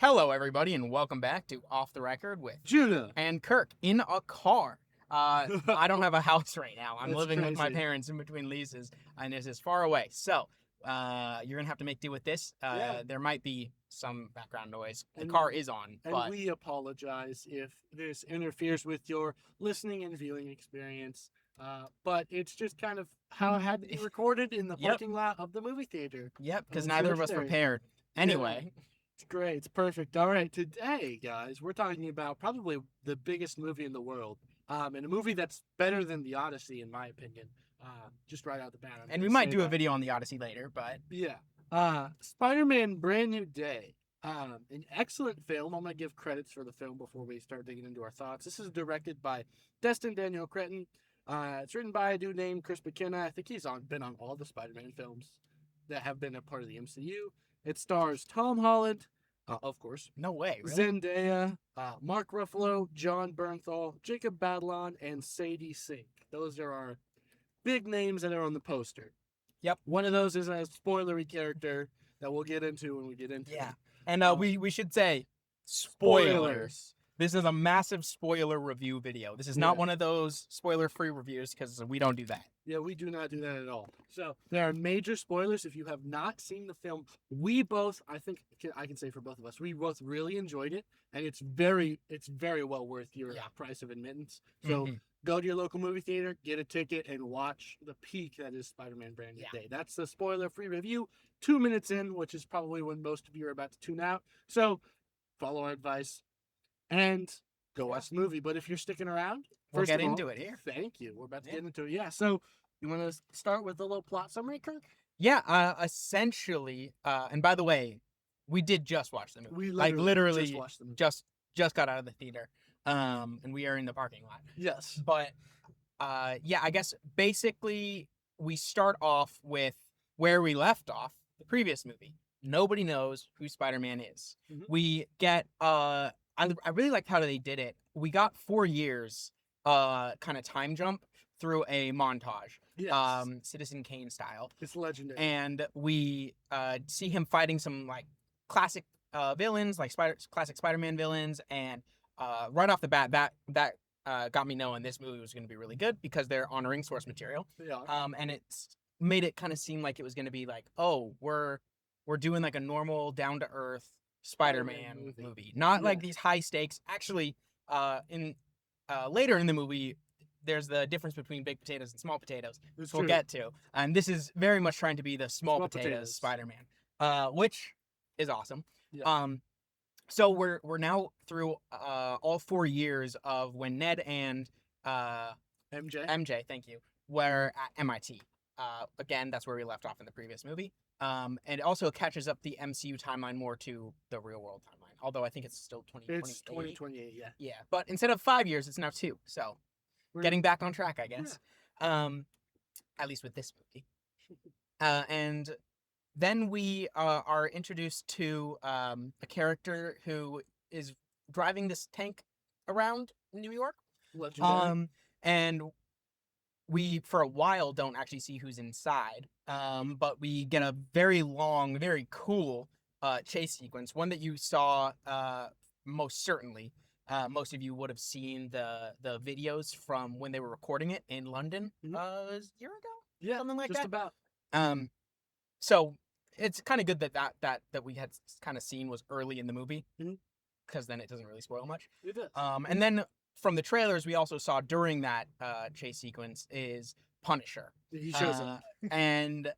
Hello, everybody, and welcome back to Off the Record with Judah and Kirk in a car. I don't have a house right now. I'm That's living with my crazy. parents in between leases, and this is far away. So you're gonna have to make do with this. Yeah. There might be some background noise. The And- car is on, and but we apologize if this interferes with your listening and viewing experience. But it's just kind of how it had to be recorded in the Yep. parking lot of the movie theater. yep, because It's neither of us necessary. prepared. Anyway, It's great. It's perfect. All right, today, guys, we're talking about probably the biggest movie in the world, and a movie that's better than the Odyssey, in my opinion. Just right out the bat. and we might do a video on the Odyssey later, but Yeah. Spider-Man Brand New Day. An excellent film. I'm going to give credits for the film before we start digging into our thoughts. This is directed by Destin Daniel Cretton. It's written by a dude named Chris McKenna. I think he's been on all the Spider-Man films that have been a part of the MCU. It stars Tom Holland, of course, no way, really. Zendaya, Mark Ruffalo, John Bernthal, Jacob Batalon, and Sadie Sink. Those are our big names that are on the poster. Yep. One of those is a spoilery character that we'll get into when we get into Yeah. it. And we should say spoilers. This is a massive spoiler review video. This is not Yeah. one of those spoiler-free reviews because we don't do that. Yeah, we do not do that at all. So there are major spoilers. If you have not seen the film, we both, I think I can say for both of us, we both really enjoyed it, and it's very well worth your price of admittance. So go to your local movie theater, get a ticket, and watch the peak that is Spider-Man Brand New Day. That's the spoiler-free review. 2 minutes in, which is probably when most of you are about to tune out. So follow our advice and go watch the movie. But if you're sticking around, We'll get of all, into it here. Thank you. We're about to get into it. Yeah. So you want to start with a little plot summary, Kirk? Yeah, essentially, and by the way, we did just watch the movie. We literally just watched the movie. just got out of the theater, and we are in the parking lot. Yes. But yeah, I guess basically we start off with where we left off the previous movie. Nobody knows who Spider-Man is. Mhm. We get I really liked how they did it. We got 4 years kind of time jump through a montage. Yes. Citizen Kane style. It's legendary. And we see him fighting some like classic villains, like classic Spider-Man villains, and right off the bat, that got me knowing this movie was going to be really good because they're honoring source material. Yeah. And it's made it kind of seem like it was going to be like, oh, we're doing like a normal, down to earth Spider-Man movie, not like these high stakes. Actually, in later in the movie, there's the difference between big potatoes and small potatoes, which we'll get to. And this is very much trying to be the small potatoes Spider-Man, which is awesome. Yeah. So we're now through all 4 years of when Ned and MJ, thank you, were at MIT. Again, that's where we left off in the previous movie. And it also catches up the MCU timeline more to the real world timeline. Although I think it's still 2028. It's 2028, yeah. Yeah, but instead of 5 years, it's now 2. So getting back on track, I guess. Yeah. At least with this movie. And then we are introduced to a character who is driving this tank around New York. Legendary. And we, for a while, don't actually see who's inside. But we get a very long, very cool chase sequence. One that you saw most certainly. Most of you would have seen the videos from when they were recording it in London a year ago. Yeah, something like just that. about. So it's kind of good that we had kind of seen was early in the movie, because then it doesn't really spoil much. It does. And then from the trailers, we also saw during that chase sequence is Punisher. He shows up. And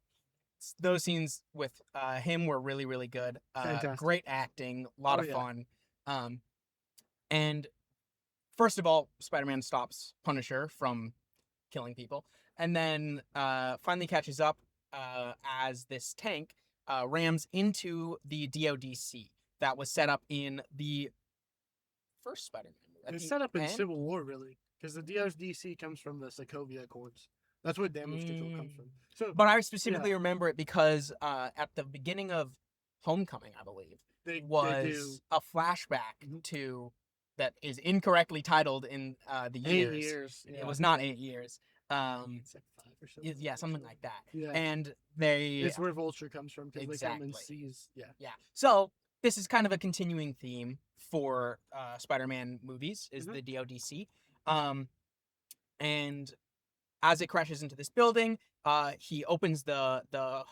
those scenes with him were really, really good. Fantastic. Great acting, a lot of fun. And first of all, Spider-Man stops Punisher from killing people, and then finally catches up as this tank rams into the DODC that was set up in the first Spider-Man movie. It's set up in Civil War, really, because the DODC comes from the Sokovia Accords. That's where damage control comes from. So, but I specifically remember it because at the beginning of Homecoming, I believe, they was a flashback to that is incorrectly titled in the years. 8 years. Yeah. It was not 8 years. It's like 5 or something. Yeah, something like that. Yeah. And they... It's where Vulture comes from, because they come and Exactly. seize. Yeah. Yeah. So this is kind of a continuing theme for Spider-Man movies, is Mhm. the DODC. And as it crashes into this building, he opens the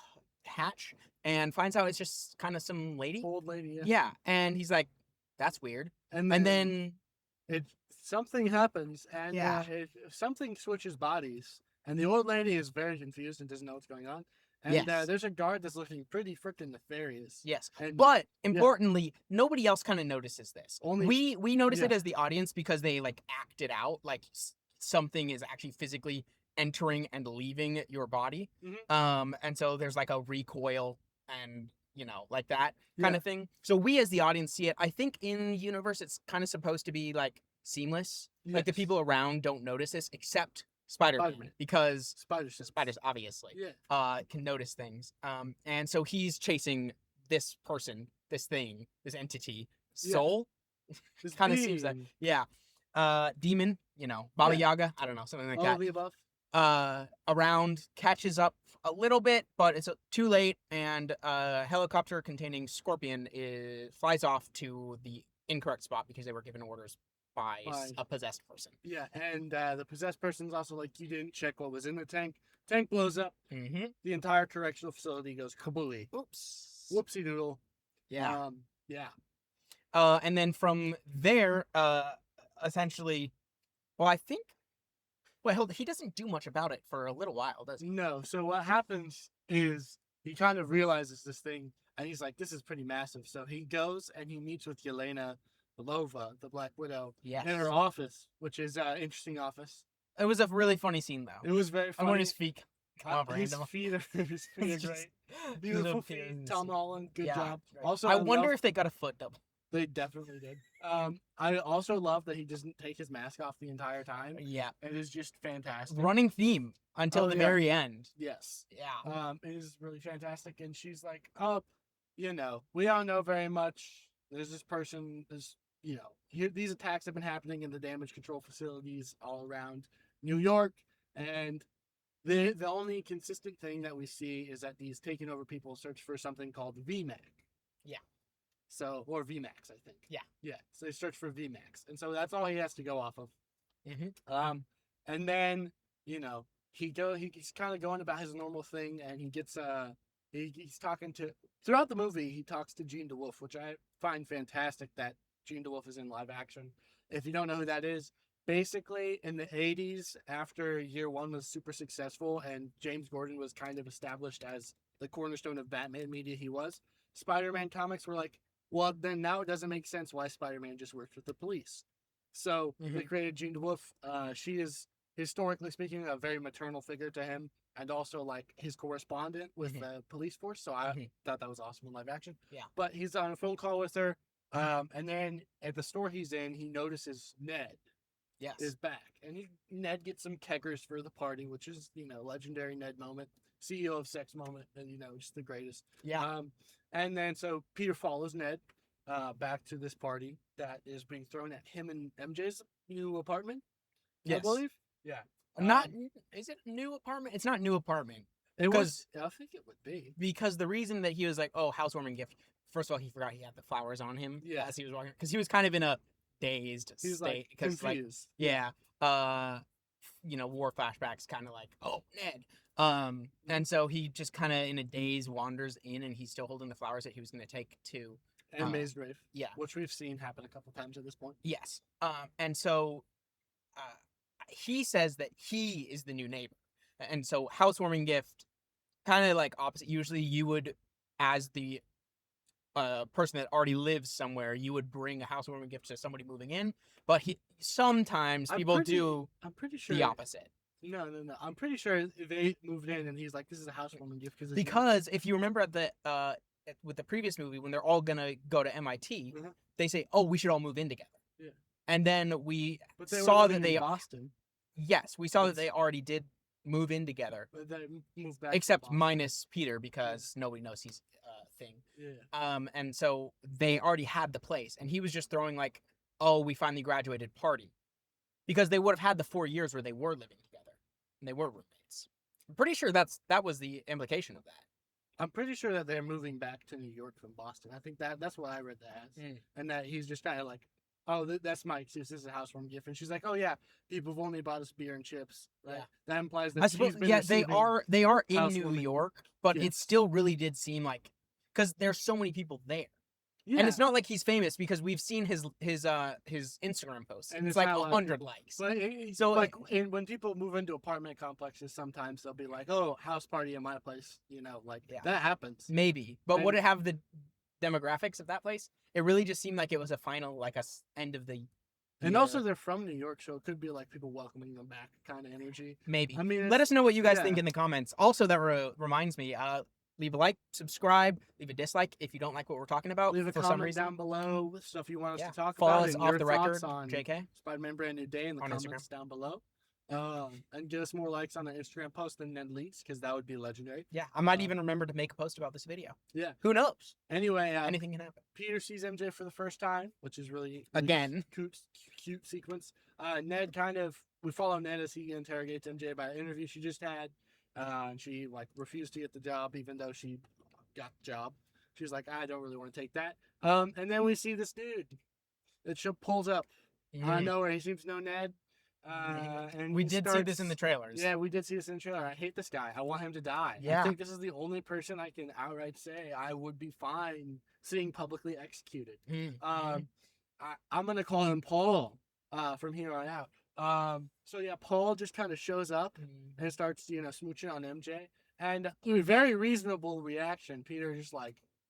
hatch and finds out it's just kind of some lady. Old lady, yeah. Yeah, and he's like, "That's weird." And then something happens, and Yeah. something switches bodies, and the old lady is very confused and doesn't know what's going on. And Yes. there's a guard that's looking pretty freaking nefarious. Yes, And but importantly, nobody else kind of notices this. Only- we notice it yeah. as the audience because they like act it out, like something is actually physically entering and leaving your body. And so there's like a recoil and like that kind Yeah. of thing. So we as the audience see it. I think in the universe it's kind of supposed to be like seamless. Like the Yes. people around don't notice this except Spider-Man, Spider-Man. because Spiders. spiders obviously Yeah. can notice things. And so he's chasing this person, this thing, this entity, soul. This Kind of seems that, being. demon, Baba Yaga, I don't know, something like All that. of the above. Around catches up a little bit, but it's too late, and a helicopter containing Scorpion flies off to the incorrect spot because they were given orders by a possessed person. Yeah, and the possessed person's also like, you didn't check what was in the tank. Tank blows up. Mm-hmm. The entire correctional facility goes kabooey. Oops. Whoopsie doodle. Yeah. Yeah. And then from there, essentially, well, I think, he doesn't do much about it for a little while, does he? No. So what happens is he kind of realizes this thing, and he's like, this is pretty massive. So he goes and he meets with Yelena Belova, the Black Widow, Yes. in her office, which is an interesting office. It was a really funny scene, though. It was very funny. And when his feet come up his random. feet are great. Beautiful feet. Tom Holland, good job. Right. Also, I wonder if they got a foot double. they definitely did. I also love that he doesn't take his mask off the entire time. Yeah. It is just fantastic. Running theme until the very end. Yes. Yeah. It is really fantastic. And she's like, we don't know very much. There's this person, these attacks have been happening in the damage control facilities all around New York. And the only consistent thing that we see is that these taken over people search for something called VMAC. Yeah. So, or VMAX, I think. Yeah. Yeah. So they search for VMAX. And so that's all he has to go off of. Mm-hmm. And then, he's kind of going about his normal thing, and he gets, he's talking to, throughout the movie, he talks to Jean DeWolf, which I find fantastic that Jean DeWolf is in live action. If you don't know who that is, basically in the 80s, after year one was super successful and James Gordon was kind of established as the cornerstone of Batman media he was, Spider-Man comics were like, well, then now it doesn't make sense why Spider-Man just works with the police. So they created Jean DeWolf. She is, historically speaking, a very maternal figure to him, and also like his correspondent with the police force. So I thought that was awesome in live action. Yeah. But he's on a phone call with her. And then at the store he's in, he notices Ned is back. And Ned gets some keggers for the party, which is, legendary Ned moment. CEO of sex moment, and just the greatest. Yeah. And then so Peter follows Ned back to this party that is being thrown at him and MJ's new apartment. Yes. I believe. Yeah. Is it new apartment? It's not new apartment. It was. I think it would be. Because the reason that he was like, oh, housewarming gift. First of all, he forgot he had the flowers on him as he was walking, because he was kind of in a dazed He was state. like confused. War flashbacks, kind of like, oh, Ned. And so he just kind of in a daze wanders in, and he's still holding the flowers that he was going to take to and May's grave. Yeah, which we've seen happen a couple times at this point. Yes. And so he says that he is the new neighbor, and so housewarming gift, kind of like opposite. Usually, you would, as the person that already lives somewhere, you would bring a housewarming gift to somebody moving in. But sometimes people do. I'm pretty sure the opposite. No. I'm pretty sure they moved in, and he's like, "This is a housewarming gift." Because if you remember with the previous movie, when they're all gonna go to MIT, they say, "Oh, we should all move in together." Yeah. And then we saw that they Boston. Yes, we saw that they already did move in together. But they moved back. Except minus Peter, because nobody knows he's a thing. Yeah. And so they already had the place, and he was just throwing like, "Oh, we finally graduated" party, because they would have had the 4 years where they were living together and they were roommates. I'm pretty sure that was the implication of that. I'm pretty sure that they're moving back to New York from Boston. I think that's what I read that as, and that he's just kind of like, oh, that's my excuse. This is a housewarming gift, and she's like, oh yeah, people have only bought us beer and chips. Right? Yeah. That implies that I suppose. she's been Yeah, they are in New housewarming York, but it gifts. still really did seem like because there's so many people there. Yeah. And it's not like he's famous because we've seen his Instagram posts. And it's like 100 likes. But so like when people move into apartment complexes, sometimes they'll be like, "Oh, house party in my place," that happens. Maybe, but would it have the demographics of that place? It really just seemed like it was a final, like end of the. And also, they're from New York, so it could be like people welcoming them back kind of energy. Maybe. I mean, let us know what you guys think in the comments. Also, that reminds me. Leave a like, subscribe, leave a dislike if you don't like what we're talking about. Leave a comment down below with stuff you want us to talk Follow about. Follow us off the record, on JK. Spider-Man Brand New Day in the comments Instagram. Down below. And get us more likes on our Instagram post than Ned leaks, because that would be legendary. Yeah, I might even remember to make a post about this video. Yeah. Who knows? Anyway, anything can happen. Peter sees MJ for the first time, which is really again cute sequence. Ned we follow Ned as he interrogates MJ about an interview she just had. And she refused to get the job, even though she got the job. She's like, I don't really want to take that. And then we see this dude that pulls up out of nowhere. He seems to know Ned. And we did see this in the trailers. Yeah, we did see this in the trailer. I hate this guy. I want him to die. Yeah. I think this is the only person I can outright say I would be fine seeing publicly executed. I'm gonna call him Paul from here on out. So yeah, Paul just kind of shows up and starts, smooching on MJ. And a very reasonable reaction. Peter just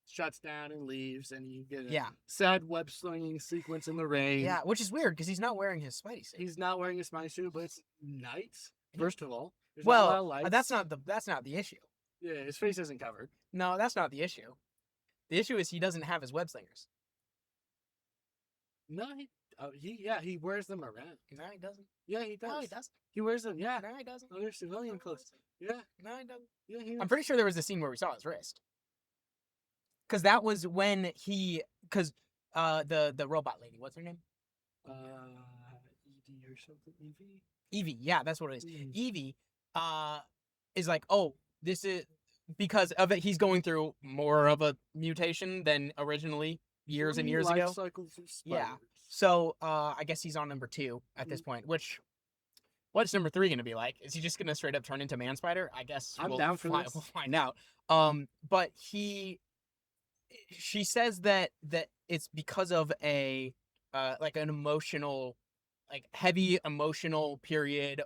shuts down and leaves, and you get a sad web slinging sequence in the rain. Yeah, which is weird because he's not wearing his Spidey suit. He's not wearing his Spidey suit, but it's night. First of all, that's not the issue. Yeah, his face isn't covered. No, that's not the issue. The issue is he doesn't have his web slingers. No, he wears them around. No, he doesn't. Yeah, he does. No, he doesn't. He wears them. Yeah. No, he doesn't. Oh, they're civilian clothes. Yeah. No, he doesn't. Yeah, I'm pretty sure there was a scene where we saw his wrist. Because that was when the robot lady, what's her name? Edie or something. Evie, yeah, that's what it is. Evie, is like, oh, this is because of it. He's going through more of a mutation than originally years and years ago. Yeah. So, I guess he's on number 2 at this point. What's number 3 going to be like? Is he just going to straight up turn into Man Spider? I guess I'm down for this. We'll find out. But she says that it's because of an emotional, heavy emotional period,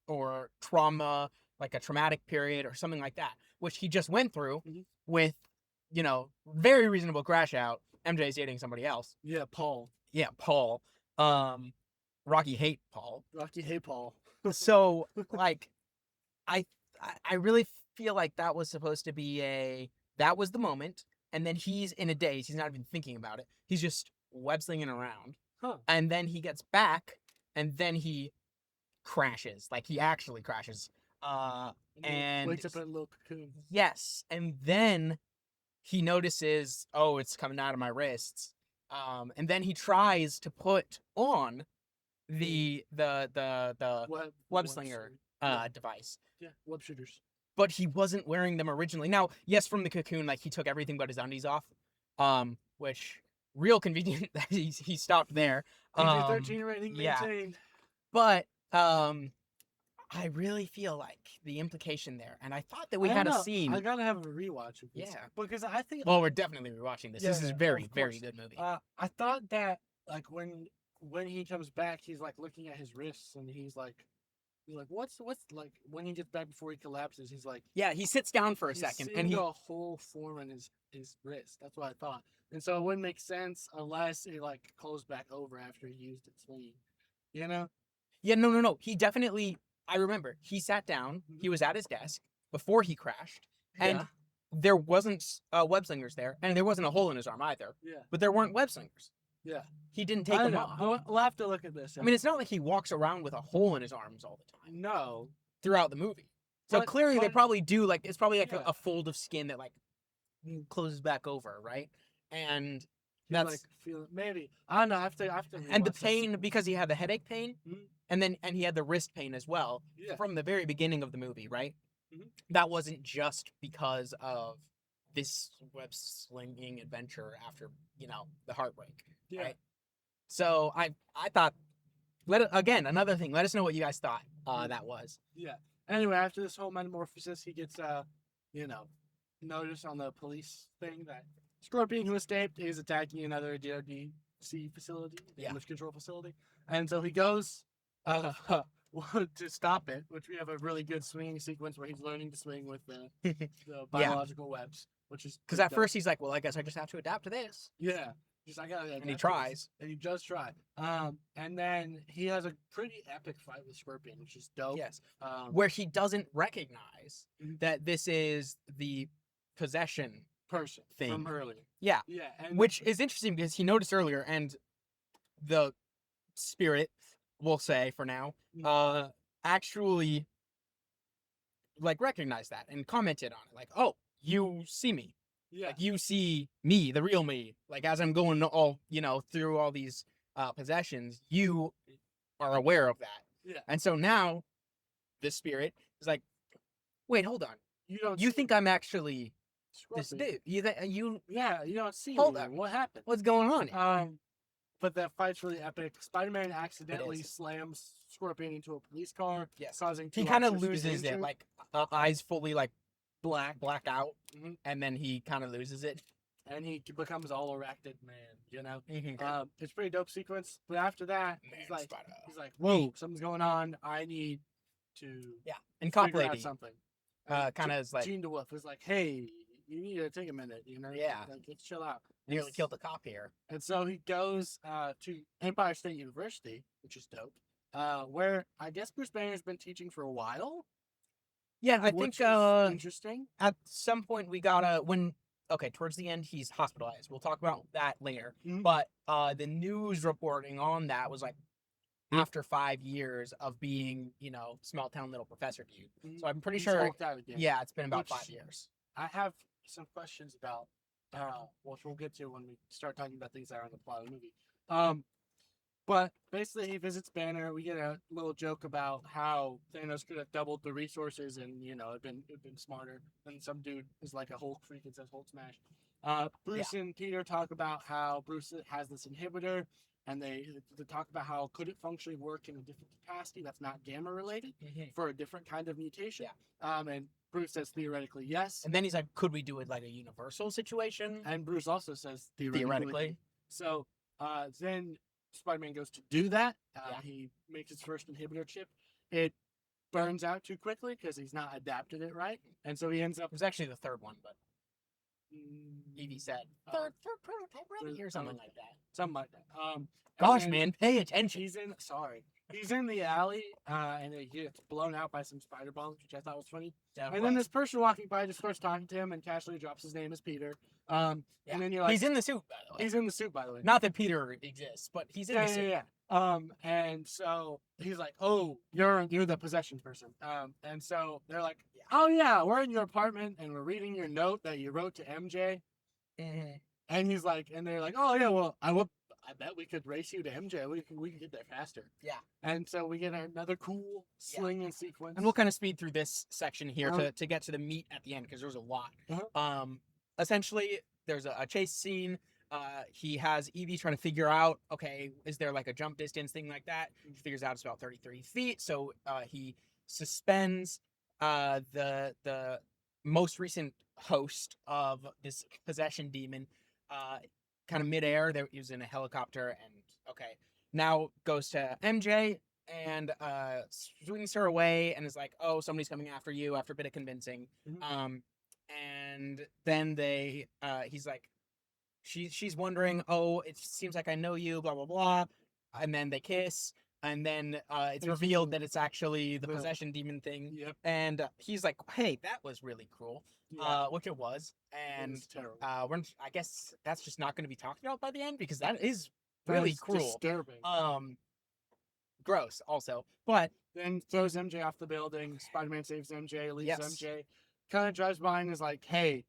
or trauma, like a traumatic period or something like that, which he just went through with, very reasonable crash out. MJ's dating somebody else. Yeah, Paul. Yeah, Paul. Rocky hate Paul. So, I really feel like that was supposed to be that was the moment, and then he's in a daze. He's not even thinking about it. He's just web slinging around. Huh. And then he gets back, and then he crashes. He actually crashes. And wakes up in a little cocoon. Yes, and then he notices, oh, it's coming out of my wrists. And then he tries to put on the web slinger device. Yeah, web shooters. But he wasn't wearing them originally. Now, yes, from the cocoon, he took everything but his undies off, which real convenient that he stopped there. PG-13 rating maintained. Yeah. But I really feel like the implication there, and I thought that we had a scene. I gotta have a rewatch of this. Yeah, because I think. Well, we're definitely rewatching this. Yeah, this is a very, very good movie. I thought that when he comes back, he's looking at his wrists, and he's like, what's when he gets back before he collapses, he's like. Yeah, he sits down for a second, and he a whole form in his wrist. That's what I thought, and so it wouldn't make sense unless it closed back over after he used it clean. Yeah, no. He definitely. I remember he sat down. He was at his desk before he crashed, and there wasn't web slingers there, and there wasn't a hole in his arm either. Yeah. But there weren't web slingers. Yeah. He didn't take them off. We'll have to look at this. I mean, it's not like he walks around with a hole in his arms all the time. No. Throughout the movie. So clearly they probably do it's probably a fold of skin that closes back over, right? And that's maybe. I don't know. I have to and the pain because he had the headache pain. Mm-hmm. And he had the wrist pain as well from the very beginning of the movie, right? that wasn't just because of this web slinging adventure after, the heartbreak. Yeah. Right? So I thought, again, another thing, let us know what you guys thought that was. Yeah. Anyway, after this whole metamorphosis, he gets, notice on the police thing that Scorpion, who escaped, is attacking another DODC facility, damage control facility. And so he goes to stop it, which we have a really good swinging sequence where he's learning to swing with the biological webs, which is because at first he's like, well, I guess I just have to adapt to this. Yeah. He's like, and he tries. And he does try. And then he has a pretty epic fight with Scorpion, which is dope. Yes. Where he doesn't recognize that this is the possession person thing from earlier. Yeah. Yeah. Which is interesting because he noticed earlier, and the spirit, we'll say for now, actually recognized that and commented on it. Like, oh, you see me. Yeah. Like, you see me, the real me. Like, as I'm going through all these possessions, you are aware of that. Yeah. And so now the spirit is like, wait, hold on. You think I'm actually this dude? You don't see hold me. on. What happened? What's going on here? But that fight's really epic. Spider-Man accidentally slams Scorpion into a police car, causing he kind of loses it, like eyes fully black out, and then he kind of loses it, and he becomes all erected man. It's a pretty dope sequence. But after that, he's like, whoa, something's going on. I need to and cop figure out lady something. Kind of is like, Gene DeWolf is like, hey, you need to take a minute, let's chill out. Nearly killed the cop here. And so he goes to Empire State University, which is dope, where I guess Bruce Banner's been teaching for a while. Yeah, I think interesting. At some point we gotta towards the end he's hospitalized. We'll talk about that later. But the news reporting on that was like after 5 years of being, small town little professor dude. So I'm pretty sure. Yeah, it's been about 5 years. I have some questions about, which we'll get to when we start talking about things that are in the plot of the movie. But basically, he visits Banner. We get a little joke about how Thanos could have doubled the resources and it'd been smarter. And some dude is like a Hulk freak and says Hulk smash. Bruce and Peter talk about how Bruce has this inhibitor, and they talk about how could it functionally work in a different capacity that's not gamma related for a different kind of mutation. And Bruce says theoretically yes. And then he's like, could we do it like a universal situation? And Bruce also says theoretically. So then Spider-Man goes to do that. He makes his first inhibitor chip. It burns out too quickly because he's not adapted it right. And so he ends up... It was actually the third one, but Evie said. Third prototype ready or something like that. Something like that. Gosh, man, pay attention. He's in the alley, and he gets blown out by some spider bombs, which I thought was funny. Definitely. And then this person walking by just starts talking to him and casually drops his name as Peter. And then you're like... He's in the suit, by the way. He's in the suit, by the way. Not that Peter exists, but he's in the suit. And so he's like, oh, you're the possession person. And so they're like, oh yeah, we're in your apartment and we're reading your note that you wrote to MJ. And he's like, and they're like, oh yeah, well, I bet we could race you to MJ. We could get there faster. Yeah. And so we get another cool slinging sequence. And we'll kind of speed through this section here to get to the meat at the end because there's a lot. Essentially, there's a chase scene. He has Evie trying to figure out, okay, is there like a jump distance thing like that? He figures out it's about 33 feet. So he suspends the most recent host of this possession demon kind of midair. He was in a helicopter and now goes to MJ and swings her away and is like, oh, somebody's coming after you after a bit of convincing. And then he's like, she's wondering, oh, it seems like I know you, blah, blah, blah. And then they kiss. And then it's revealed that it's actually the possession demon thing. Yep. And he's like, hey, that was really cruel. Which it was. And it was terrible. I guess that's just not going to be talked about by the end because that is really cruel. Disturbing. Gross also. But then throws MJ off the building. Spider-Man saves MJ, leaves MJ. Kind of drives by and is like, hey,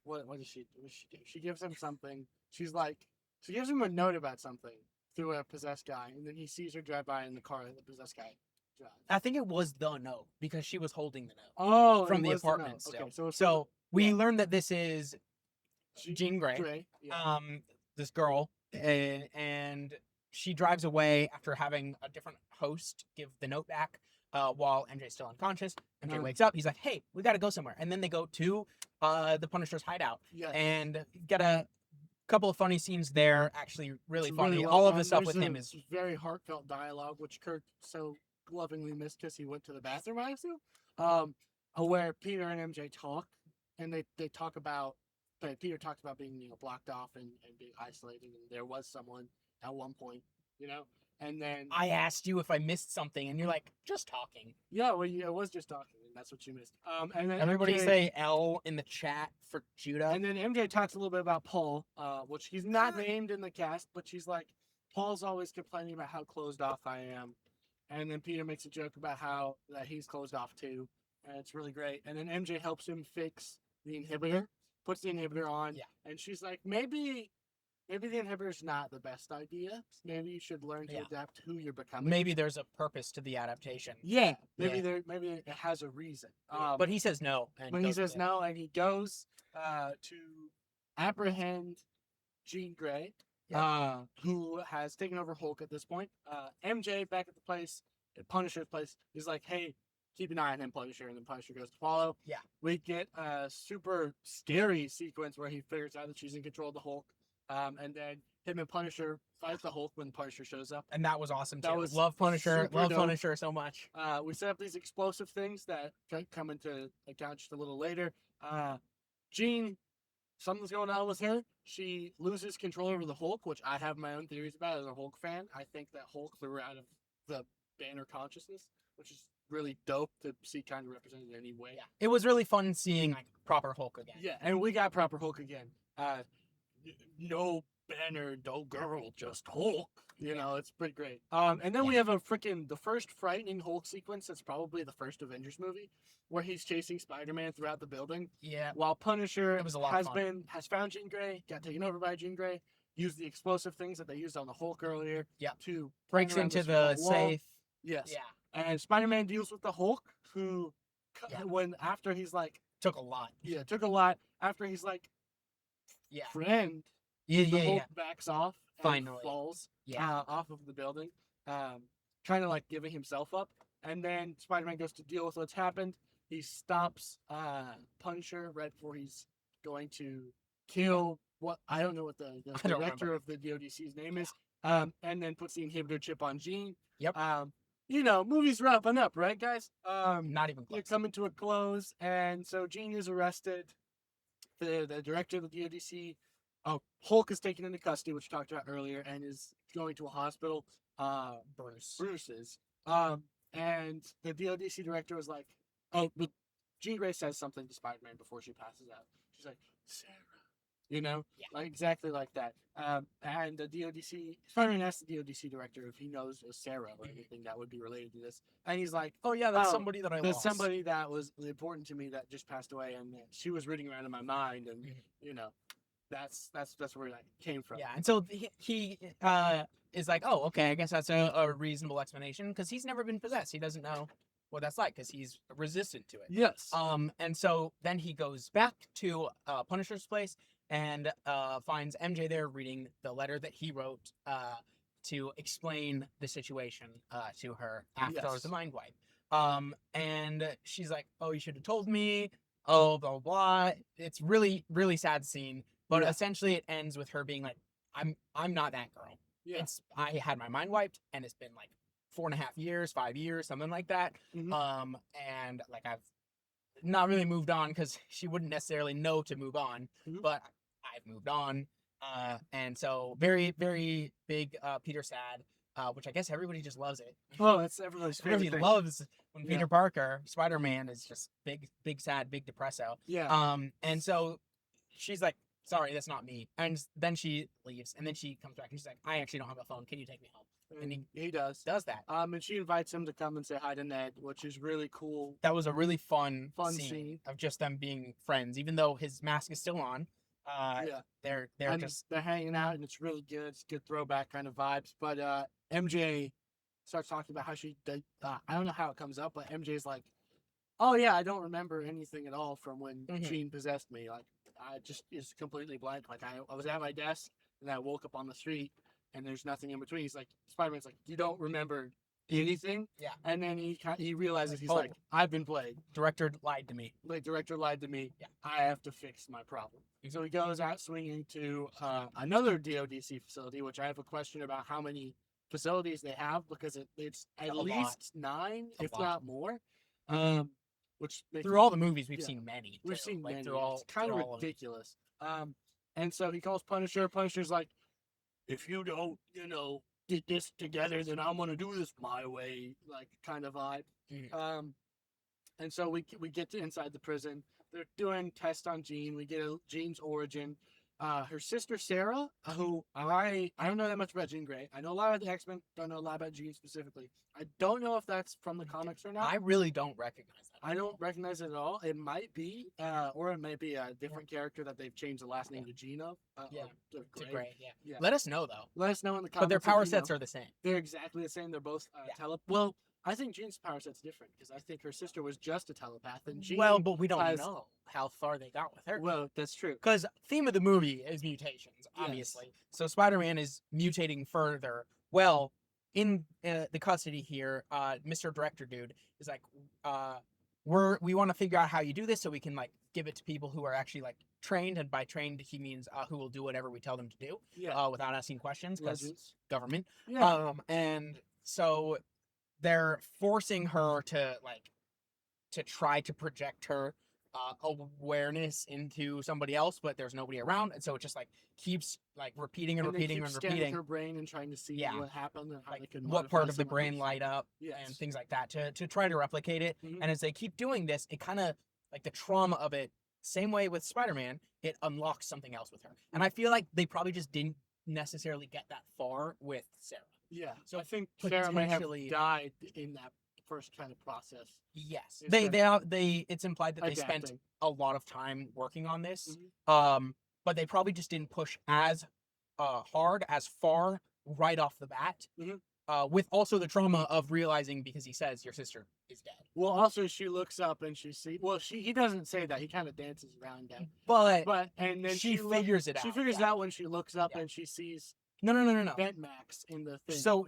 what does she do? She gives him something. She gives him a note about something through a possessed guy, and then he sees her drive by in the car of the possessed guy. I think it was the note because she was holding the note Oh, from it the was apartment note. still. Okay, so, So we learned that this is Jean Grey, Grey. Yeah. this girl, and she drives away after having a different host give the note back while MJ's still unconscious. MJ wakes up. He's like, hey, we got to go somewhere. And then they go to the Punisher's hideout and get a couple of funny scenes there. Actually, really It's funny. really well All of done. the stuff There's with him is very heartfelt dialogue, which Kirk so lovingly missed because he went to the bathroom, I assume. Where Peter and MJ talk, and they talk about, but Peter talks about being blocked off and being isolated, and there was someone at one point, and then I asked you if I missed something, and you're like, just talking. yeah, well, it was just talking, and that's what you missed. And then Everybody MJ, say L in the chat for Judah. and then MJ talks a little bit about Paul, which he's not named in the cast, but she's like, Paul's always complaining about how closed off I am. And then Peter makes a joke about how that he's closed off too. And it's really great. And then MJ helps him fix the inhibitor, puts the inhibitor on. Yeah. And she's like, maybe the inhibitor's not the best idea. Maybe you should learn to adapt to who you're becoming. Maybe there's a purpose to the adaptation. Yeah. Maybe it has a reason. But he says no. But he says no, and he goes to apprehend Jean Grey, who has taken over Hulk at this point. MJ back at the place, at Punisher's place, is like, hey, keep an eye on him, Punisher, and then Punisher goes to follow. Yeah. We get a super scary sequence where he figures out that she's in control of the Hulk. And then him and Punisher fight the Hulk when Punisher shows up. And that was awesome too. That was love Punisher. super Love dope. Punisher so much. We set up these explosive things that come into account just a little later. Jean, something's going on with her. She loses control over the Hulk, which I have my own theories about as a Hulk fan. I think that Hulk threw her out of the Banner consciousness, which is really dope to see kind of represented in any way. Yeah. It was really fun seeing like proper Hulk again. Yeah, and we got proper Hulk again. No Banner, no girl, just Hulk. It's pretty great. And then we have the first frightening Hulk sequence that's probably the first Avengers movie, where he's chasing Spider-Man throughout the building. Yeah. While Punisher It was a lot of fun. has found Jean Grey, got taken over by Jean Grey, used the explosive things that they used on the Hulk earlier. Yeah. To Breaks around into this the wall. safe. Yes. Yeah. And Spider-Man deals with the Hulk, who after he's like Took a lot. Yeah, took a lot. After he's like friend. Yeah. The Hulk backs off and Finally. falls Yeah. off of the building, kind of like giving himself up. And then Spider-Man goes to deal with what's happened. He stops Punisher right before he's going to kill I don't know what the director of the DODC's name is, and then puts the inhibitor chip on Jean. Yep. Movie's wrapping up, right, guys? Not even close. You're coming to a close, and so Jean is arrested. The director of the DODC, Hulk is taken into custody, which we talked about earlier, and is going to a hospital. Bruce is. And the DODC director was like, but Jean Grey says something to Spider-Man before she passes out. She's like, Sarah. Like exactly like that. And the DODC, Spider-Man asked the DODC director if he knows a Sarah or anything that would be related to this. And he's like, oh yeah, that's somebody that I there's lost. somebody that was important to me that just passed away, and she was rooting around in my mind, and that's where that came from. Yeah, and so he is like, oh, okay, I guess that's a reasonable explanation because he's never been possessed. He doesn't know what that's like because he's resistant to it. Yes. And so then he goes back to Punisher's place and finds MJ there reading the letter that he wrote to explain the situation to her after the mind wipe. And she's like, oh, you should have told me. Oh, blah, blah, blah. It's really, really sad scene. But essentially it ends with her being like, I'm not that girl. Yeah. I had my mind wiped and it's been like 4.5 years, 5 years, something like that. Mhm. And like I've not really moved on because she wouldn't necessarily know to move on, but I've moved on. And so very, very big Peter sad, which I guess everybody just loves it. Oh, that's everybody's favorite Everybody thing. loves when Peter Parker, Spider-Man, is just big, sad, big depresso. Yeah. And so she's like, sorry, that's not me. And then she leaves, and then she comes back and she's like, I actually don't have a phone. Can you take me home? And he does that. And she invites him to come and say hi to Ned, which is really cool. That was a really fun scene of just them being friends, even though his mask is still on. They're hanging out, and it's really good. It's good throwback kind of vibes. But MJ starts talking about how she did. I don't know how it comes up, but MJ's like, "Oh yeah, I don't remember anything at all from when Jean possessed me. Like, I just is completely blank. Like, I was at my desk and I woke up on the street and there's nothing in between." He's like, Spider-Man's like, "You don't remember anything?" Yeah. And then he realizes he's Oh. like, "I've been played. Director lied to me. The director lied to me. Yeah. I have to fix my problem." So he goes out swinging to another DODC facility, which I have a question about how many facilities they have, because it's at least 9, if not more. Which Through all the movies, we've seen many. We've seen like, many. Through all, it's kind of all ridiculous. And so he calls Punisher. Punisher's like, "If you don't, get this together, then I'm gonna do this my way," like kind of vibe. And so we get to inside the prison. They're doing tests on Jean. We get Jean's origin. Her sister Sarah, who I don't know that much about Jean Grey. I know a lot about the X-Men. Don't know a lot about Jean specifically. I don't know if that's from the comics or not. I really don't recognize that. I don't recognize it at all. It might be, or it might be a different character that they've changed the last name to Jean of. To Grey. Yeah. Let us know though. Let us know in the comments. But their power sets are the same. They're exactly the same. They're both Well, I think Jean's power set's different because I think her sister was just a telepath, and Jean. Well, but we don't know how far they got with her. Well, that's true. Because theme of the movie is mutations, obviously. Yes. So Spider-Man is mutating further. Well, in the custody here, Mr. Director dude is like, we want to figure out how you do this so we can like give it to people who are actually like trained, and by trained he means who will do whatever we tell them to do, without asking questions, because government. Yeah. And so they're forcing her to try to project her awareness into somebody else, but there's nobody around, and so it just like keeps like repeating and repeating and repeating her brain and trying to see what happened and how they could what part of the brain light up and things like that to try to replicate it. And as they keep doing this, it kind of like the trauma of it, same way with Spider-Man, it unlocks something else with her, and I feel like they probably just didn't necessarily get that far with Sarah. Yeah, so I think Sarah may have died in that first kind of process. Yes, it's implied that they spent a lot of time working on this, but they probably just didn't push as hard, as far right off the bat, with also the trauma of realizing, because he says your sister is dead. Well, also she looks up and she sees. Well, he doesn't say that. He kind of dances around that. But and then she figures it out. She figures it out when she looks up and she sees. No. Ventmax in the thing. So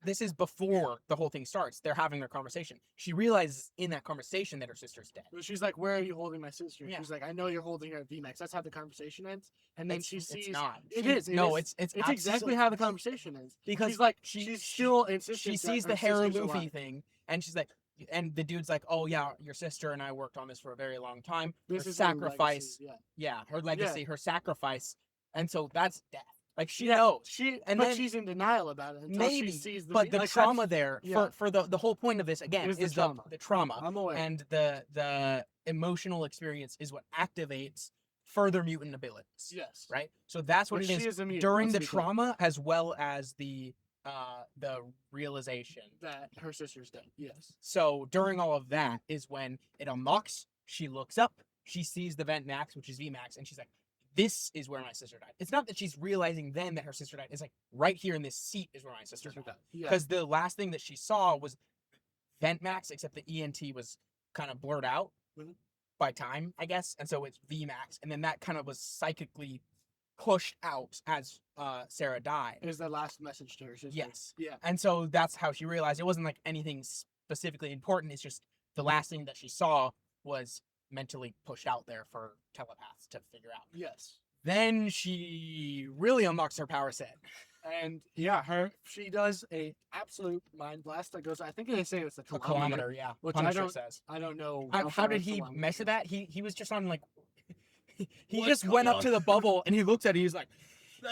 this is before the whole thing starts. They're having their conversation. She realizes in that conversation that her sister's dead. Well, she's like, "Where are you holding my sister?" Yeah. She's like, "I know you're holding her at VMAX." That's how the conversation ends. And then she sees. It's not. It's exactly how the conversation ends. Because she's like, she's still insistent. She sees the Harry Luffy thing, and she's like, and the dude's like, "Oh yeah, your sister and I worked on this for a very long time. This her is sacrifice. Her legacy, her legacy, her sacrifice." And so that's death. Like she knows. But she's in denial about it until she sees the. But the trauma there, for the whole point of this again is the trauma. I'm aware. And the emotional experience is what activates further mutant abilities. Yes. Right. So that's what it is during the trauma, as well as the realization that her sister's dead. Yes. So during all of that is when it unlocks. She looks up. She sees the Ventmax, which is VMAX, and she's like, "This is where my sister died." It's not that she's realizing then that her sister died. It's like right here in this seat is where my sister died. Because the last thing that she saw was Ventmax, except the ENT was kind of blurred out by time, I guess. And so it's VMAX. And then that kind of was psychically pushed out as Sarah died. It was the last message to her sister. Yes. Yeah. And so that's how she realized it wasn't like anything specifically important. It's just the last thing that she saw was mentally pushed out there for telepaths to figure out. Yes. Then she really unlocks her power set. And she does a absolute mind blast that goes, I think they say it's a kilometer. Which Punisher says. I don't know. How did he measure that? He was just on like, he just went up to the bubble and he looked at it. He's like,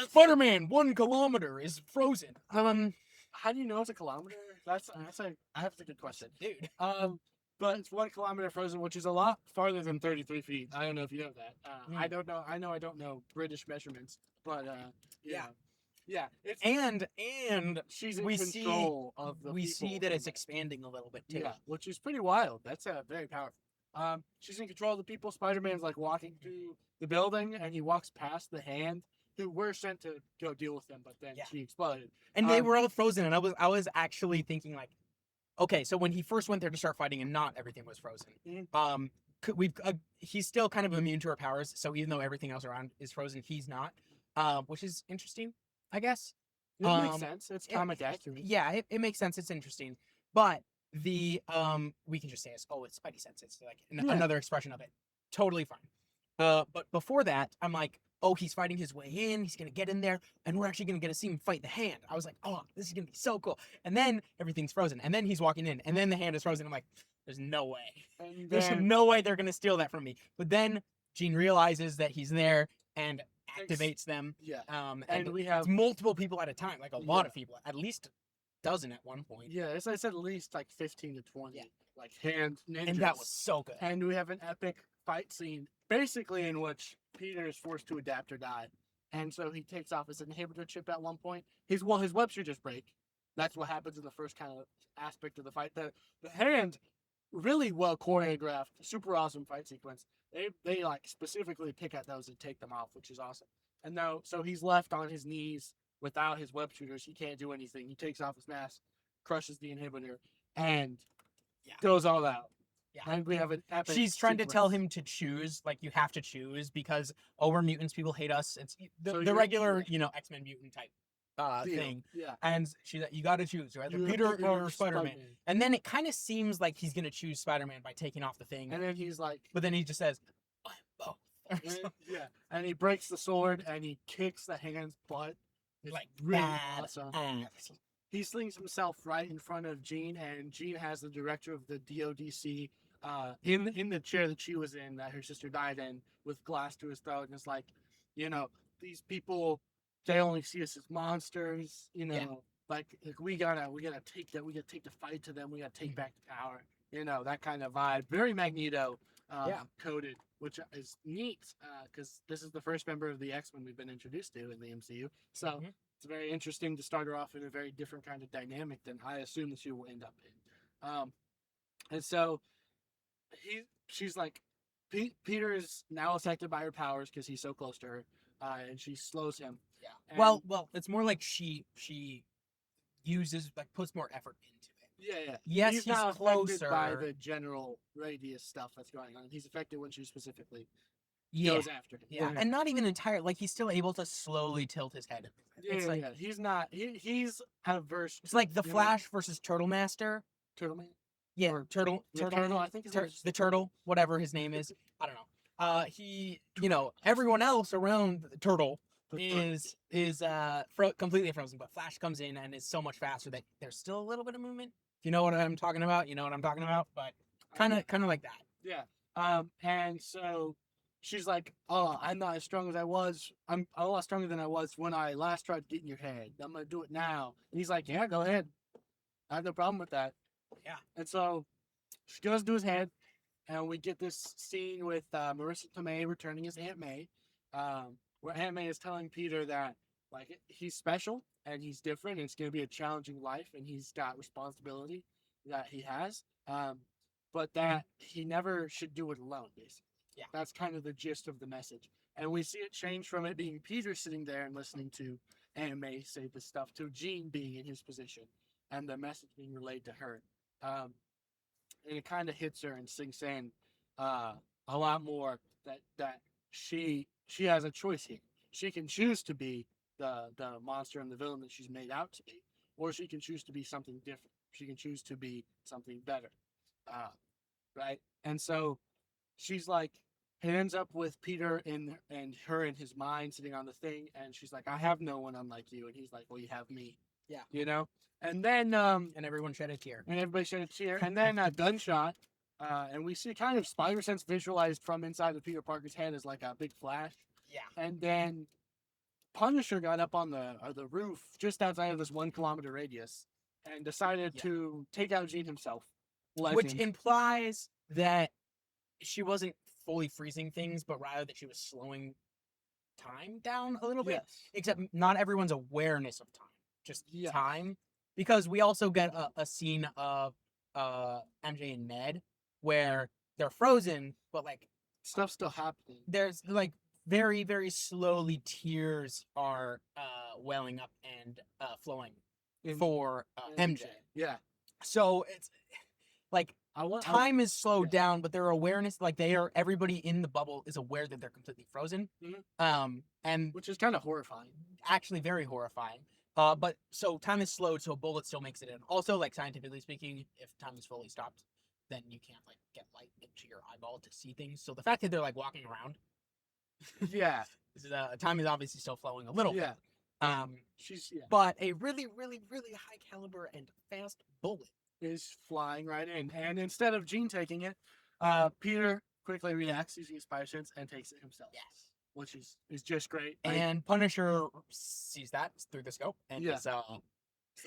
Spider-Man, 1 kilometer is frozen. How do you know it's a kilometer? That's a good question, dude. But it's 1 kilometer frozen, which is a lot farther than 33 feet. I don't know if you know that. I don't know. I don't know British measurements, but yeah. And she's in control of the. We see that it's expanding a little bit too. Yeah, which is pretty wild. That's very powerful. She's in control of the people. Spider-Man's like walking through the building, and he walks past the hand. who were sent to go deal with them, but then she exploded. And they were all frozen, and I was actually thinking like, okay, so when he first went there to start fighting, and not everything was frozen. He's still kind of immune to her powers, so even though everything else around is frozen, he's not, which is interesting, I guess. It makes sense. It's comic accurate. Yeah, it makes sense. It's interesting, but the we can just say it's Spidey sense. It's like another expression of it. Totally fine. But before that, I'm like, oh, he's fighting his way in. He's gonna get in there, and we're actually gonna get to see him fight the hand. I was like, oh, this is gonna be so cool. And then everything's frozen, and then he's walking in, and then the hand is frozen. I'm like, there's no way. There's no way they're gonna steal that from me. But then Jean realizes that he's there and activates them. Yeah. And we have multiple people at a time, like a lot of people, at least a dozen at one point. Yeah, as I said, at least like 15 to 20. Like hand ninjas. And that was so good. And we have an epic fight scene, basically in which Peter is forced to adapt or die. And so he takes off his inhibitor chip at one point. His web shooters break. That's what happens in the first kind of aspect of the fight. The hand, really well choreographed, super awesome fight sequence. They like specifically pick at those and take them off, which is awesome. And now, so he's left on his knees without his web shooters. He can't do anything. He takes off his mask, crushes the inhibitor, and goes all out. Yeah. And we have an epic She's trying to tell him to choose, like, you have to choose because, we're mutants, people hate us. It's the regular, X-Men mutant type thing. Yeah. And she's like, you got to choose, right? Peter or Spider-Man. And then it kind of seems like he's going to choose Spider-Man by taking off the thing. And then he's like... But then he just says, I'm both. And he breaks the sword and he kicks the hand's butt. It's like, really awesome. He slings himself right in front of Jean, and Jean has the director of the DODC in the chair that she was in, that her sister died in, with glass to his throat, and it's like, these people, they only see us as monsters, like we gotta take that, we gotta take the fight to them, we gotta take back the power, that kind of vibe. Very Magneto coded, which is neat, because this is the first member of the X-Men we've been introduced to in the MCU, so it's very interesting to start her off in a very different kind of dynamic than I assume that she will end up in. And so she's like, Peter is now affected by her powers because he's so close to her, and she slows him. Yeah. Well, it's more like she uses, like, puts more effort into it. Yeah. Yes, he's not affected by the general radius stuff that's going on. He's affected when she specifically goes after him. Yeah, and not even entirely. Like, he's still able to slowly tilt his head. Yeah. He's not. He's averse. It's like the Flash versus Turtle Master. Turtle Man. Yeah, Turtle. I think it's the Turtle, whatever his name is. I don't know. He, everyone else around the Turtle is completely frozen, but Flash comes in and is so much faster that there's still a little bit of movement. If you know what I'm talking about, you know what I'm talking about. But kind of like that. Yeah. And so she's like, "Oh, I'm not as strong as I was. I'm a lot stronger than I was when I last tried to get in your head. I'm gonna do it now." And he's like, "Yeah, go ahead. I have no problem with that." Yeah. And so she goes to his head, and we get this scene with Marissa Tomei returning as Aunt May, where Aunt May is telling Peter that, like, he's special and he's different, and it's going to be a challenging life, and he's got responsibility that he has, but that he never should do it alone, basically. Yeah. That's kind of the gist of the message. And we see it change from it being Peter sitting there and listening to Aunt May say this stuff to Jean being in his position and the message being relayed to her. And it kind of hits her and sinks in a lot more that she has a choice here. She can choose to be the monster and the villain that she's made out to be, or she can choose to be something different. She can choose to be something better, right? And so she's like, it ends up with Peter and her in his mind sitting on the thing, and she's like, "I have no one unlike you," and he's like, "Well, you have me." Yeah. And then and everyone shed a tear. And everybody shed a tear. And then a gunshot, and we see kind of spider sense visualized from inside of Peter Parker's head as like a big flash. Yeah. And then Punisher got up on the roof just outside of this 1 kilometer radius and decided to take out Jean himself. Which implies that she wasn't fully freezing things, but rather that she was slowing time down a little bit. Yes. Except not everyone's awareness of time, just time. Because we also get a scene of MJ and Ned where they're frozen, but, like, stuff's still happening. There's, like, very, very slowly tears are welling up and flowing for MJ. Yeah. So it's like time is slowed down, but their awareness, like everybody in the bubble is aware that they're completely frozen. And which is kind of horrifying. Actually, very horrifying. But so time is slowed, so a bullet still makes it in. Also, like scientifically speaking, if time is fully stopped, then you can't like get light into your eyeball to see things. So the fact that they're like walking around, yeah, time is obviously still flowing a little. Yeah. Bit. But a really, really, really high caliber and fast bullet is flying right in, and instead of Jean taking it, Peter quickly reacts using his spider sense and takes it himself. Yes. Which is just great. And Punisher sees that through the scope and is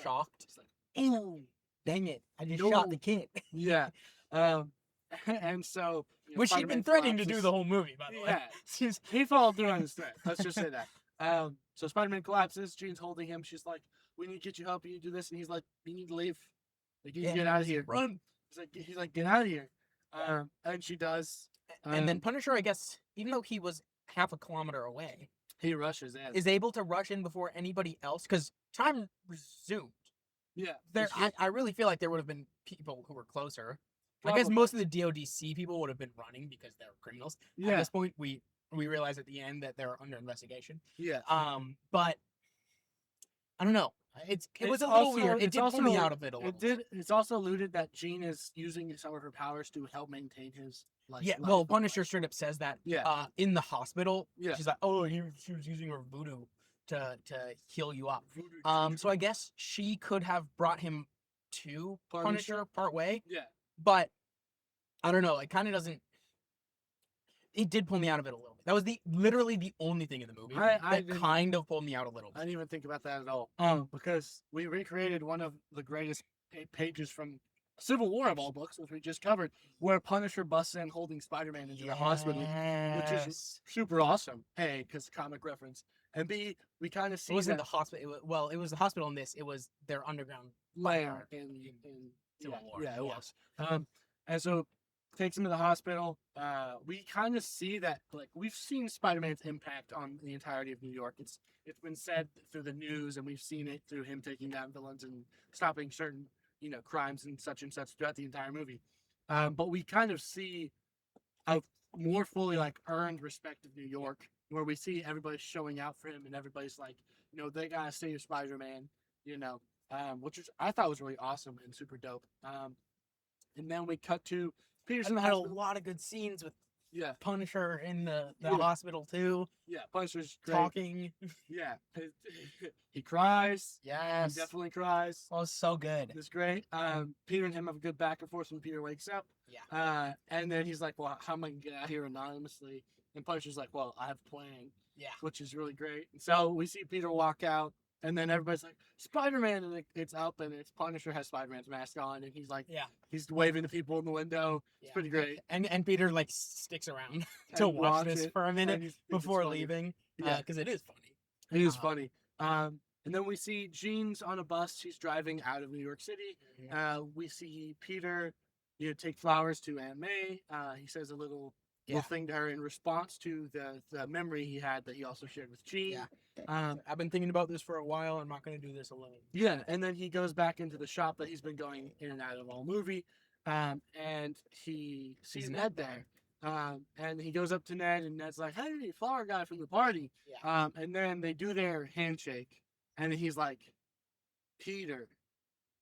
shocked. It's like, oh, dang it! I just shot the kid. Yeah. And so, which he'd been threatening to do the whole movie, by the way. Yeah. He followed through on his threat. Let's just say that. So Spider-Man collapses. Jean's holding him. She's like, "We need to get you help. You need to do this." And he's like, "You need to leave. Like, you need to get out of here. Run." He's like, "Get out of here." And she does. And then Punisher, I guess, even though he was half a kilometer away, he rushes in. Is able to rush in before anybody else because time resumed. Yeah. I really feel like there would have been people who were closer. Probably. I guess most of the DODC people would have been running because they're criminals. Yeah. At this point, we realize at the end that they're under investigation. Yeah. But I don't know. It was a little weird. It did pull me out of it a little. It's also alluded that Jean is using some of her powers to help maintain his life. Yeah. Well, Punisher straight up says that. Yeah. In the hospital. Yeah. She's like, oh, she was using her voodoo to heal you up. So I guess she could have brought him to Punisher part way. Yeah. But I don't know. It kind of doesn't. It did pull me out of it a little bit. That was literally the only thing in the movie that kind of pulled me out a little bit. I didn't even think about that at all. Because we recreated one of the greatest pages from Civil War of all books, which we just covered, where Punisher busts in holding Spider-Man into the hospital, which is super awesome. A, because comic reference, and B, we kind of see it wasn't the hospital. It was the hospital in this. It was their underground lair in Civil War. Yeah, it was. And so takes him to the hospital. We kind of see that, like, we've seen Spider-Man's impact on the entirety of New York. It's been said through the news, and we've seen it through him taking down villains and stopping certain, crimes and such throughout the entire movie. But we kind of see a more fully, like, earned respect of New York, where we see everybody showing out for him, and everybody's like, they gotta save Spider-Man, which I thought was really awesome and super dope. And then we cut to Peterson. Had a lot of good scenes with Punisher in the hospital too. Yeah, Punisher's great. Talking. Yeah, he cries. Yes, he definitely cries. Oh, so good. It's great. Peter and him have a good back and forth when Peter wakes up. Yeah. And then he's like, "Well, how am I gonna get out of here anonymously?" And Punisher's like, "Well, I have a plan." Yeah, which is really great. And so we see Peter walk out. And then everybody's like, Spider-Man, and it's up, and it's Punisher has Spider-Man's mask on, and he's like, he's waving to people in the window. It's pretty great. And Peter, like, sticks around to watch this for a minute before leaving, because it is funny. It is funny. And then we see Jean's on a bus. She's driving out of New York City. We see Peter, take flowers to Aunt May. He says a little thing to her in response to the memory he had that he also shared with Jean. I've been thinking about this for a while. I'm not going to do this alone. Yeah, and then he goes back into the shop that he's been going in and out of all movie, and he sees Ned there. And he goes up to Ned, and Ned's like, "Hey, flower guy from the party." And then they do their handshake, and he's like, "Peter,"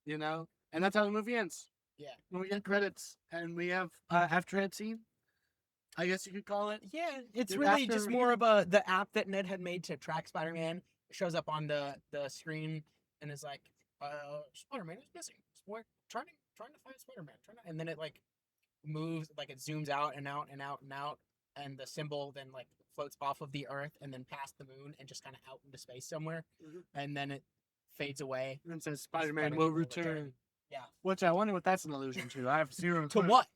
and that's how the movie ends. Yeah. And we get credits, and we have after-head scene, I guess you could call it. Yeah, it's really just more of the app that Ned had made to track Spider-Man. It shows up on the screen and is like, Spider-Man is missing. We're trying to find Spider-Man. And then it like moves, like it zooms out and out and out and out, and the symbol then like floats off of the Earth and then past the moon and just kind of out into space somewhere, and then it fades away and says Spider-Man will return. Yeah. Which I wonder what that's an allusion to. I have zero to what?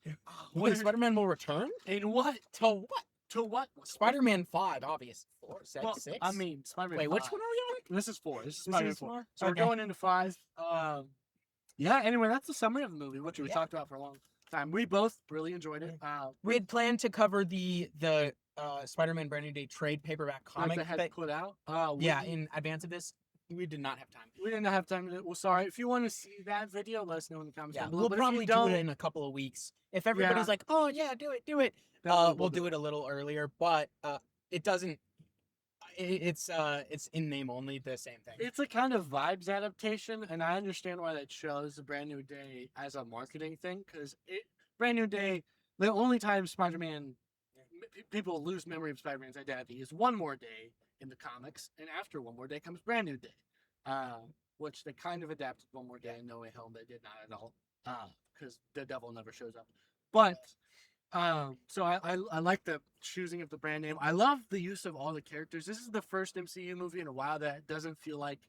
Wait, Spider-Man will return? In what? To what? To what? Spider-Man 5, obvious. 4, 6, well, 6? I mean, Spider-Man Wait, 5. which one are we on? This is 4. This is Spider-Man 4. So okay. we're going into 5. Yeah, anyway, that's the summary of the movie, which we talked about for a long time. We both really enjoyed it. We had planned to cover the Spider-Man Brand New Day trade paperback comic that had put out. in advance of this. We did not have time. We didn't have time. Well, sorry. If you want to see that video, let us know in the comments. Yeah, below. we'll But probably if you do it in a couple of weeks. If everybody's like, "Oh yeah, do it," we'll do it a little earlier. But it doesn't. It's in name only the same thing. It's a kind of vibes adaptation, and I understand why that shows the Brand New Day as a marketing thing, because Brand New Day, the only time Spider-Man, people lose memory of Spider-Man's identity is One More Day in the comics, and after One More Day comes Brand New Day, which they kind of adapted One More Day in No Way Home. They did not at all, because the devil never shows up. But so I like the choosing of the brand name. I love the use of all the characters. This is the first MCU movie in a while that doesn't feel like,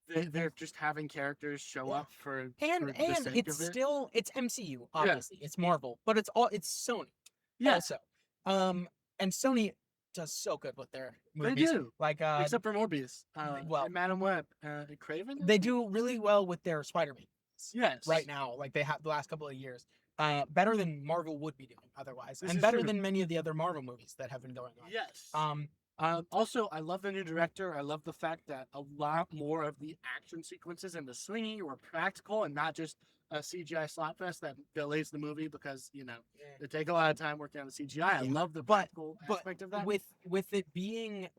they're just having characters show up for the sake it's of it. still it's MCU, obviously. It's Marvel, but it's Sony. Yeah. Also. And Sony does so good with their movies. They do. Like Except for Morbius. And Madam Web. Craven? They do really well with their Spider-Man. Yes. Right now, like they have the last couple of years. Better than Marvel would be doing otherwise. This and is better true. than many of the other Marvel movies that have been going on. Yes. Also, I love the new director. I love the fact that a lot more of the action sequences and the swinging were practical and not just a CGI slot fest that delays the movie because, they take a lot of time working on the CGI. I love the practical aspect of that. With it being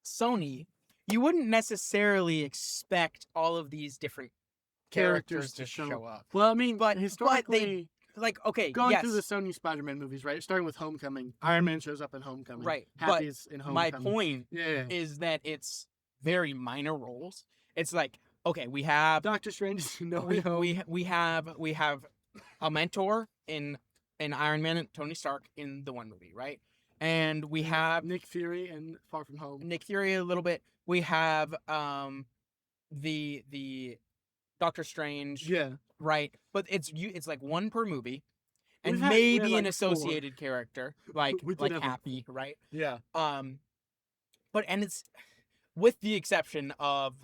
Sony, you wouldn't necessarily expect all of these different characters to show up. Well, I mean, but historically, going yes. through the Sony Spider-Man movies, right? Starting with Homecoming, Iron Man shows up in Homecoming. Right. Happy's in Homecoming. My point is that it's very minor roles. It's like, okay, we have Doctor Strange. We have a mentor in Iron Man and Tony Stark in the one movie, right? And we have Nick Fury in Far From Home. Nick Fury a little bit. We have the Doctor Strange. Yeah. Right. But it's like one per movie. And we maybe had an like associated character. Like have Happy, right? Yeah. But it's with the exception of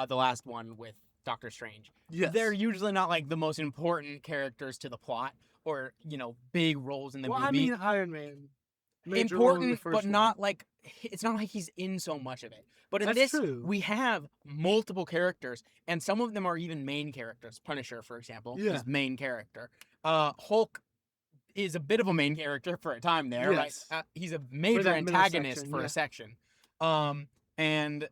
the last one with Doctor Strange. Yes. They're usually not like the most important characters to the plot or, big roles in the movie. I mean, Iron Man. Important, but not like, it's not like he's in so much of it. But in this, we have multiple characters, and some of them are even main characters. Punisher, for example, is main character. Hulk is a bit of a main character for a time there. Yes. Right? He's a major antagonist for a section. And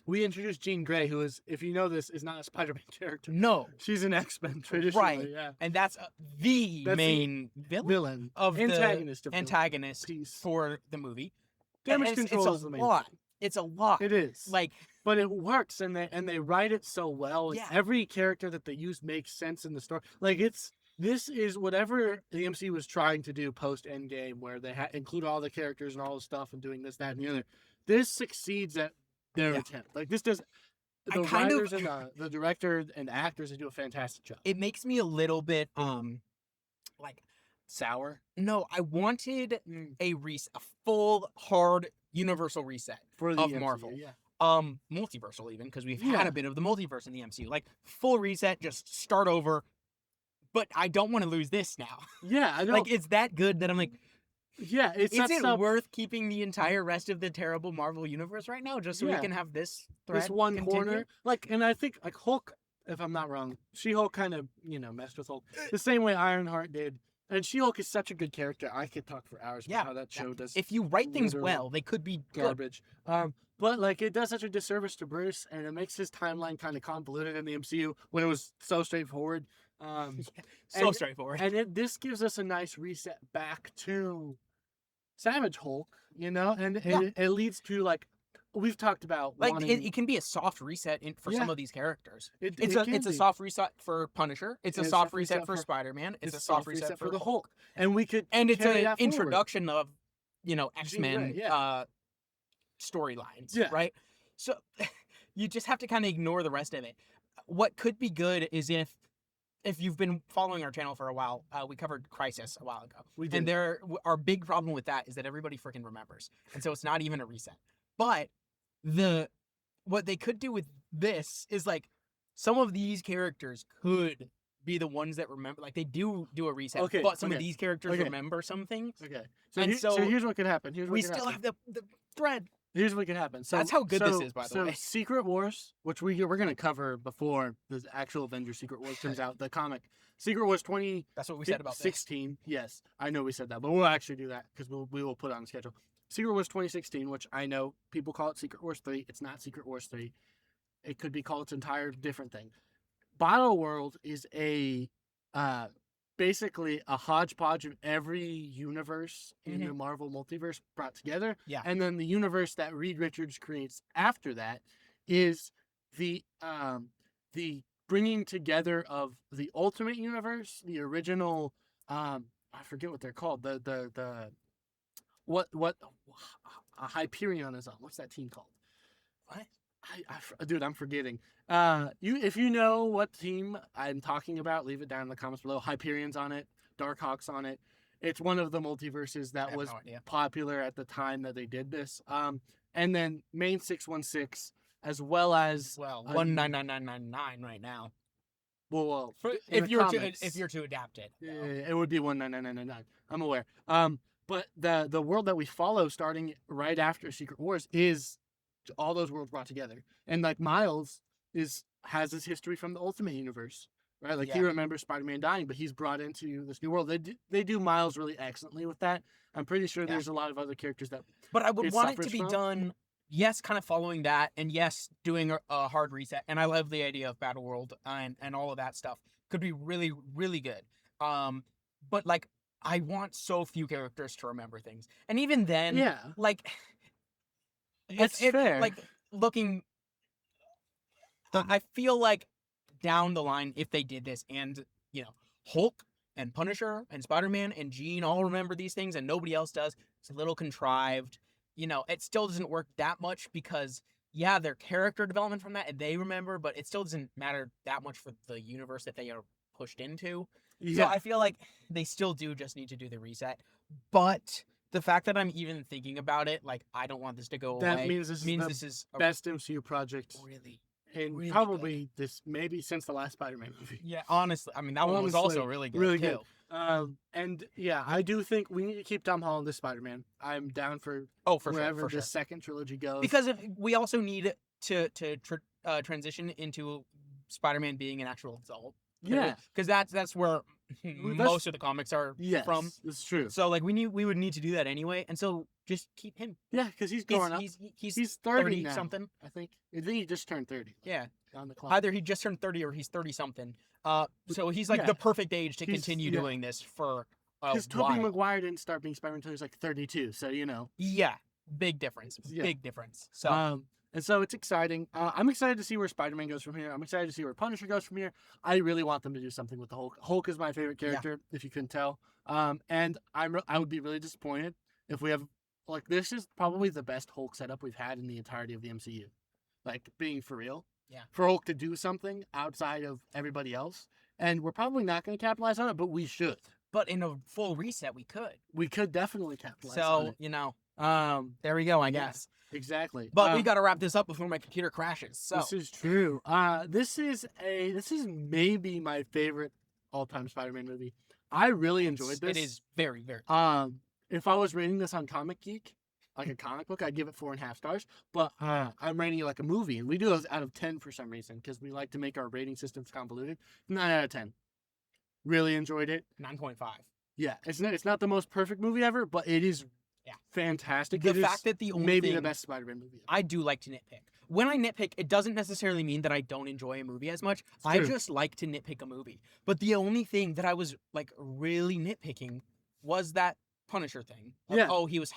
we introduced Jean Grey, who is, if you know this, is not a Spider-Man character. No. She's an X-Men traditionally. Right. Yeah. And that's the main villain of antagonist for the movie. Damage control is the main thing. It's a lot. It is. Like, but it works, and they write it so well. Yeah. Every character that they use makes sense in the story. Like, this is whatever the MC was trying to do post Endgame, where they include all the characters and all the stuff and doing this, that, and the other. This succeeds at their attempt. Like, this does. The writers and the director and the actors, they do a fantastic job. It makes me a little bit like sour. No, I wanted a full hard universal reset for the MCU, Marvel. Multiversal even, because we've had a bit of the multiverse in the MCU. Like, full reset, just start over. But I don't want to lose this now. Yeah, I know. Like, it's that good that I'm like, yeah, is it worth keeping the entire rest of the terrible Marvel universe right now just so we can have this thread this one continue? corner? Like, and I think like Hulk, if I'm not wrong, She-Hulk kind of messed with Hulk the same way Ironheart did. And She-Hulk is such a good character. I could talk for hours about how that show does. If you write things well, they could be garbage. But like, it does such a disservice to Bruce, and it makes his timeline kind of convoluted in the MCU when it was so straightforward. Straightforward. And this gives us a nice reset back to Savage Hulk, and it leads to like we've talked about. Like, it can be a soft reset for some of these characters. It's a soft reset for Punisher. It's a soft reset for Spider-Man. It's a soft reset for the Hulk. And it's an introduction of X-Men storylines, right? So you just have to kind of ignore the rest of it. What could be good is if you've been following our channel for a while, we covered Crisis a while ago. We did. And our big problem with that is that everybody freaking remembers. And so it's not even a reset. But what they could do with this is like some of these characters could be the ones that remember. Like they do a reset, Okay, but some okay, of these characters okay. remember some things. Okay. And So here's what could happen. We still have the thread. Here's what could happen. So That's how good this is, by the way. Secret Wars, which we're gonna cover before the actual Avengers Secret Wars comes out, the comic. Secret Wars That's what we said about 2016. Yes, I know we said that, but we'll actually do that because we will put it on the schedule. Secret Wars 2016, which I know people call it Secret Wars 3. It's not Secret Wars 3. It could be called its entire different thing. Battle World is a basically a hodgepodge of every universe in the Marvel multiverse brought together. Yeah. And then the universe that Reed Richards creates after that is the bringing together of the Ultimate Universe, the original I forget what they're called. What Hyperion is on. What's that team called? What? Dude, I'm forgetting. If you know what team I'm talking about, leave it down in the comments below. Hyperion's on it. Darkhawk's on it. It's one of the multiverses that was popular at the time that they did this. And then Main 616, as well as 199999 right now. Well, if you're to adapt it, it would be 199999. I'm aware. But the world that we follow, starting right after Secret Wars, is all those worlds brought together. And like Miles has his history from the Ultimate Universe, right? Like he remembers Spider-Man dying, but he's brought into this new world. They do Miles really excellently with that. I'm pretty sure there's a lot of other characters that. But I would want it to be done. Yes, kind of following that, and yes, doing a hard reset. And I love the idea of Battle World and all of that stuff. Could be really, really good. But like, I want so few characters to remember things, and even then, like. It's fair. Like looking, I feel like down the line, if they did this, and Hulk and Punisher and Spider-Man and Jean all remember these things, and nobody else does, it's a little contrived. It still doesn't work that much because their character development from that, and they remember, but it still doesn't matter that much for the universe that they are pushed into. So I feel like they still do just need to do the reset, but. The fact that I'm even thinking about it, like, I don't want this to go away. That means this is the best MCU project. Really. And really probably maybe since the last Spider-Man movie. Yeah, honestly. I mean, that one was also really good. Really too. good. And I do think we need to keep Tom Holland as Spider-Man. I'm down for wherever the second trilogy goes. Because we also need to transition into Spider-Man being an actual adult. Yeah. Because that's where most of the comics are from. It's true. So like we would need to do that anyway, and so just keep him. Yeah, because he's growing up. He's 30 now, something. I think he just turned 30. Yeah. On the clock. Either he just turned 30 or he's 30 something. So he's like the perfect age to continue doing this for a while. Because Tobey Maguire didn't start being Spider-Man until he was like 32, so Yeah, big difference. Big difference. So. And so it's exciting. I'm excited to see where Spider-Man goes from here. I'm excited to see where Punisher goes from here. I really want them to do something with the Hulk. Hulk is my favorite character, if you couldn't tell. And I would be really disappointed if we have this is probably the best Hulk setup we've had in the entirety of the MCU. Like being for real. Yeah. For Hulk to do something outside of everybody else, and we're probably not going to capitalize on it, but we should. But in a full reset, we could. We could definitely capitalize on it. So there we go. I guess. Exactly. But we got to wrap this up before my computer crashes. So this is true. This is maybe my favorite all-time Spider-Man movie. I really enjoyed this. It is very, very. If I was rating this on Comic Geek, like a comic book, I'd give it 4.5 stars. But I'm rating it like a movie, and we do those out of 10 for some reason because we like to make our rating systems convoluted. 9 out of 10. Really enjoyed it. 9.5. Yeah, it's not the most perfect movie ever, but it is. Yeah, fantastic. The fact that the only maybe the best Spider-Man movie. I do like to nitpick. When I nitpick, it doesn't necessarily mean that I don't enjoy a movie as much. I just like to nitpick a movie. But the only thing that I was like really nitpicking was that Punisher thing. He was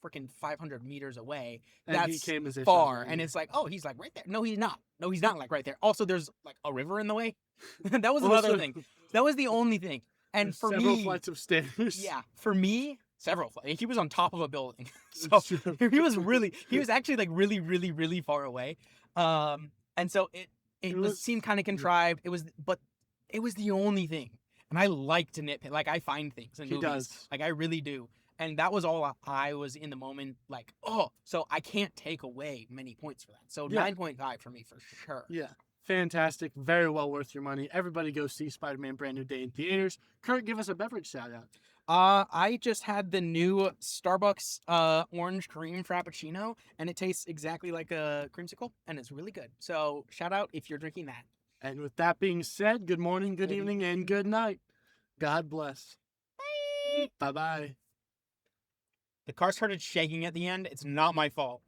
freaking 500 meters away. And that's he came as far, and it's like, he's like right there. No, he's not. No, he's not like right there. Also, there's like a river in the way. That was another thing. That was the only thing. And for me, several flights of stairs. Yeah, for me. Several. He was on top of a building, so he was actually like really, really, really far away. And so it seemed kind of contrived. But it was the only thing, and I like to nitpick. Like I find things in movies. Like I really do, and that was all I was in the moment. So I can't take away many points for that. So 9.5 for me for sure. Yeah. fantastic, very well worth your money. Everybody go see Spider-Man Brand New Day in theaters. Kurt, give us a beverage shout out. I just had the new Starbucks orange cream frappuccino, and it tastes exactly like a creamsicle, and it's really good. So shout out if you're drinking that. And with that being said, good morning, good evening, and good night. God bless. Bye. Bye-bye. The car started shaking at the end. It's not my fault.